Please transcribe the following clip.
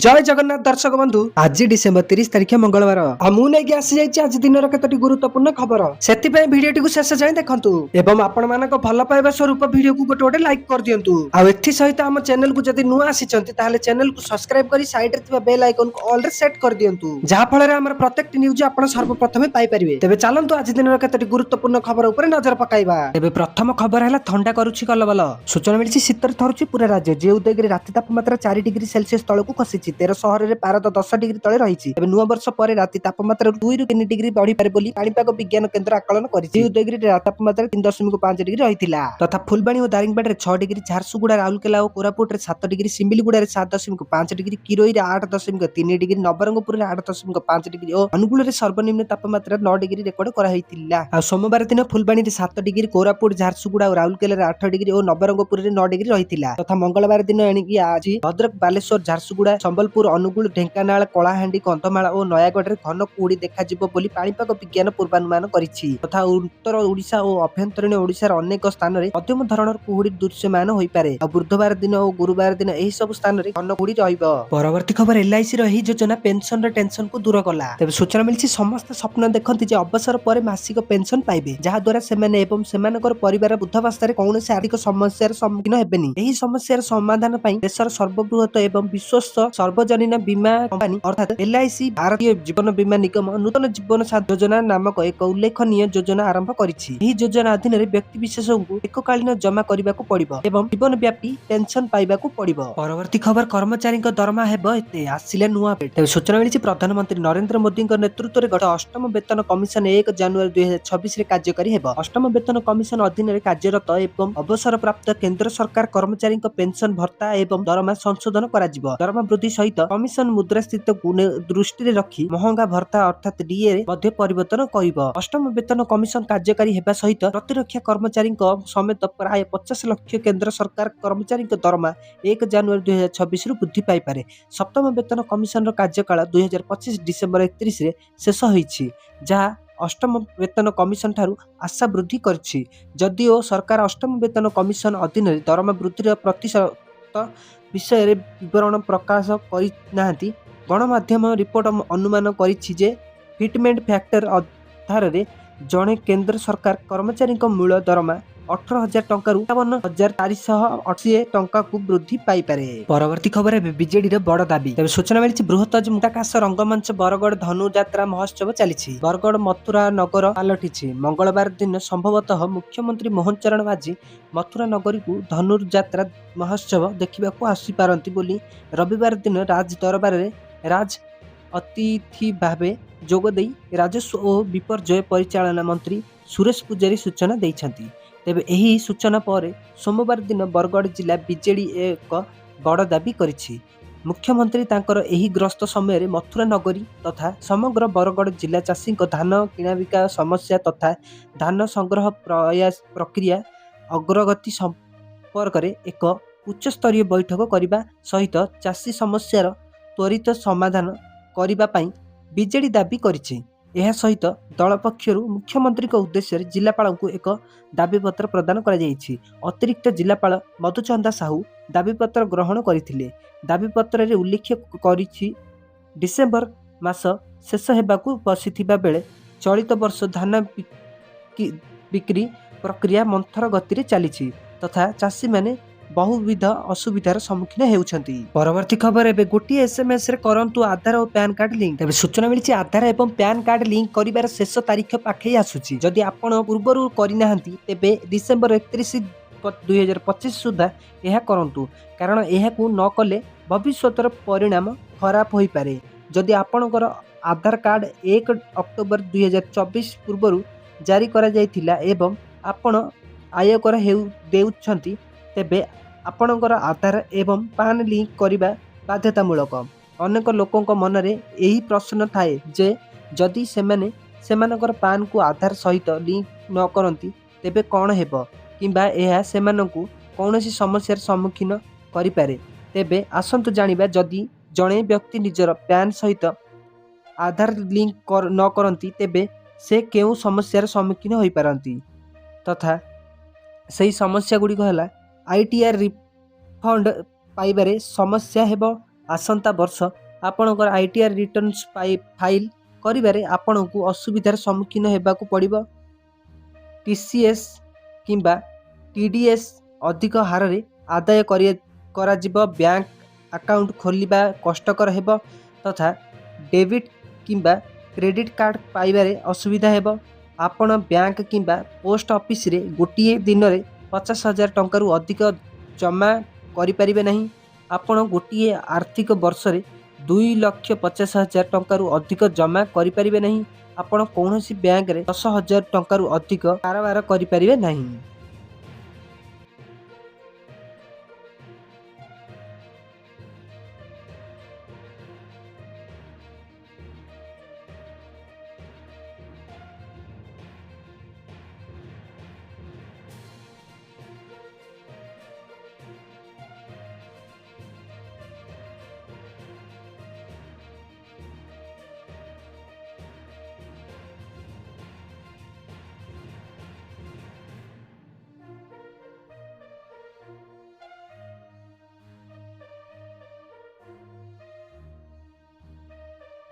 जय जगन्नाथ दर्शक बंधु आज डिसेम्बर 30 तारिख मंगलवार मुझे आसी आज दिन कतोटी गुरुत्वपूर्ण खबर से भिडियो शेष जाए देखु एवं आपण मान भल पाइबा स्वरूप भिडियो को गोटे गोटे लाइक कर दिंतु सहित आम चैनल को जब नुआ आसी चैनल को सब्सक्राइब कर साइड बेल आइकन को ऑल सेट कर दिंतु जहाँ फल प्रत्येक न्यूज आप सर्वप्रथम पाइपर तेज चलतु आज दिन कतोटी गुरुत्वपूर्ण खबर उपर नजर पकाइबा। तेज प्रथम खबर है ठंडा करुच्ची कलबल सूचना मिली शीतर थरुची पूरा राज्य जे उदयगिरी राति तापमात्रा 4 डिग्री सेल्सियस तलक खसी 13 सहर में पारद 10 डिग्री तले रही नुआ वर्ष पर राति तापमात्रा 2 ରୁ 3 डिग्री बढ़ी पारे बोली पाणीपाग विज्ञान केन्द्र आकलन करिछि। उदयगिरी राति तापमात्रा 3.5 डिग्री रही तथा फुलबाणी और दारिंगबाड़ी 6 डिग्री, झारसुगुड़ा, राउरकेला और कोरापुट 7 डिग्री, सिमिलीगुड़ा 7.5 डिग्री, किरोई 8.3 डिग्री, नवरंगपुर 8.5 डिग्री और अनुगुल सर्वनिम्न तापमात्रा 9 डिग्री रेकर्ड करा। सोमवार दिन फुलबाणी 7 डिग्री, कोरापुट, झारसुगुड़ा और राउरकेला 8 डिग्री और नवरंगपुर 9 डिग्री रही तथा मंगलवार दिन एणिकी आज भद्रक, बालेश्वर, झारसुगुड़ा, संबलपुर, अनुगुल, ढेंकानाल, कलाहांडी, कंधमाल और नयागढ़ में घन कुहुड़ी देखा बोली पाणीपाग विज्ञान पूर्वानुमान करिछि तथा उत्तर ओडिशा और अभ्यंतरीण ओडिशार अनेक स्थान में मध्यम धरणर कुहुड़ी दृश्यमान होई पारे। बुधवार दिन और गुरुवार दिन एही सब स्थान में घन कुहुड़ी रहिबो। परवर्ती खबर एलआईसी रही योजना पेंशन र टेंशन को दूर कला। तबे सूचना मिलछि समस्त स्वप्न देखंती जे अवसर पर मासिक पेंशन पाइबे जहा द्वारा सेमाने एवं सेमानकर परिवार वृद्धावस्था कौनसी आर्थिक समस्यार सम्मुखीन हेबेनी। एही समस्यार समाधान पई देशर सर्वबृहत एवं विश्वस्त सार्वजनीन बीमा कंपनी अर्थात एलआईसी भारतीय जीवन बीमा निगम नूतन जीवन साथी योजना नामक एक उल्लेखनीय योजना आरंभ करिछि। एही योजना अधीन व्यक्ति विशेषଙ୍କୁ एककालीन जमा करबाकू पड़िबो एवं जीवन व्यापी पेंशन पाइबाकू पड़िबो। परवर्ती खबर कर्मचारी दरमा हेबो एते आसिले नुआ अपडेट। सूचना मिलिछि प्रधानमंत्री नरेंद्र मोदी नेतृत्व में गत अष्टम वेतन कमिशन 1 जनवरी 2026 कार्यकारी हेबो। अष्टम वेतन कमिशन अधीन कार्यरत एवं अवसर प्राप्त केंद्र सरकार कर्मचारी पेंशन भत्ता एवं दरमा संशोधन कराजिबो। दरमा वृद्धि सहित कमिशन मुद्रास्फीति को दृष्टि रखी महंगा भत्ता अर्थात डीए मध्य परिवर्तन करिबो। अष्टम वेतन कमिशन कार्यकारी हेबा सहित प्रतिरक्षा कर्मचारी समेत प्राय 50 लाख केंद्र सरकार कर्मचारी दरमा 1 जनवरी 2026 वृद्धि पाई पारे। सप्तम वेतन कमिशन कार्यकाल 2025 डिसेम्बर 31 रे शेष होईछि जहा अष्टम वेतन कमिशन ठारू आशा वृद्धि करछि। जदिओ सरकार अष्टम वेतन कमिशन अधीन दरमा वृद्धि प्रतिशत विषय विवरण प्रकाश करिनाहांती। गणमाध्यम रिपोर्ट अनुमान करिछि जे फिटमेंट फैक्टर आधार रे जणे केंद्र सरकार कर्मचारी मूल दरमा 18,000 टंका 51,480 टंका को वृद्धि पाई पारे। परवर्ती खबर है बीजेडी रे बड़ दाबी। तबे सूचना मिली बृहत मुक्ताकाश रंगमंच बरगड़ धनु यात्रा महोत्सव चली। बरगड़ मथुरा नगर पालटिछि। मंगलवार दिन संभवतः मुख्यमंत्री मोहन चरण माझी मथुरा नगरी को धनुर यात्रा महोत्सव देखा आसी पारंती बोली रविवार दिन राज दरबार रे राज अतिथि भावे जोगदे राजस्व और विपर्यय परिचालना मंत्री सुरेश पुजारी सूचना देइछंती। तेबे एही सूचना पर सोमवार दिन बरगड़ जिला बीजेडी एक बड़ दाबी करिछि। मुख्यमंत्री तांकर एही ग्रस्त समय रे मथुरा नगरी तथा समग्र बरगड़ जिला चाषी धान किणाबिका समस्या तथा धान संग्रह प्रयास प्रक्रिया अग्रगति संपर्क में एक उच्च स्तरीय बैठक करने सहित चाषी समस्यार त्वरित समाधान करने बीजेडी दाबी करिछि। यह सहित दल पक्षर मुख्यमंत्री उद्देश्य जिलापाल को एक दाबीपत्र प्रदान करा जायछि। अतिरिक्त जिलापाल मधुचंदा साहू दाबीपत्र ग्रहण करथिले। दाबीपत्र रे उल्लेख करिछि डिसेम्बर मास शेष हेबाकू बसिथिबा बेले चलित वर्ष धान बिक्री प्रक्रिया मंथर गति रे चलिछि तथा चाषी माने बहुविध असुविधार सम्मुखीन हेउछंती। परवर्ती खबर एबे गोटी एसएमएस रे करंतु आधार और पैन कार्ड लिंक। तबे सूचना मिलिछि आधार एवं पैन कार्ड लिंक करिवार शेष तारीख पाखै आसुछि। जदि आपण पूर्वरु करिनाहांती तेबे डिसेम्बर 31 2025 सुधा यह करंतु कारण एहाकू न कले भविष्यतर परिणाम खराब होई पारे। जदि आपणकर आधार कार्ड 1 अक्टोबर 2024 पूर्वरु जारी करा जायथिला एवं आपण आयकर हेउ देउछंती तेबे आपणकर आधार एवं पैन लिंक करिबा बाध्यतामूलक। अनेक लोकंक मनरे एही प्रश्न थाए जे जदि सेमाने सेमानकर पैन को आधार सहित लिंक न करंती तेबे कौन हेबो किंबा एहा सेमानकु कौनसी समस्यार सम्मुखीन करि पारे। तेबे आसंतु जानिबा जदि जणे व्यक्ति निजर पैन सहित आधार लिंक न करंती तेबे से केउ समस्यार सम्मुखीन होई पारंती तथा सही समस्या गुडी कहला आईटीआर रिफंड पाइबारे समस्या हेबो आसंता वर्ष आपणकर आईटीआर रिटर्न्स फाइल करिबारे आपणकु असुविधार सम्मुखीन हेबाकु पड़िबो। टीसीएस किंबा टीडीएस अधिक हार रे आदाय करा जिवो। बैंक अकाउंट खोलिबा कष्टकर हेबो तथा डेबिट किंबा क्रेडिट कार्ड पाइबारे असुविधा हेबो। आपण बैंक किंबा पोस्ट ऑफिस रे गोटिए दिन रे 50,000 टंका रु अधिक जमा करि परिबे नहीं। आपण गोटिए आर्थिक वर्ष रे 2,50,000 टंका रु अधिक जमा करि परिबे नहीं। आपण कौनसी बैंक रे 10,000 टंका रु अधिक कारोबार करि परिबे नहीं।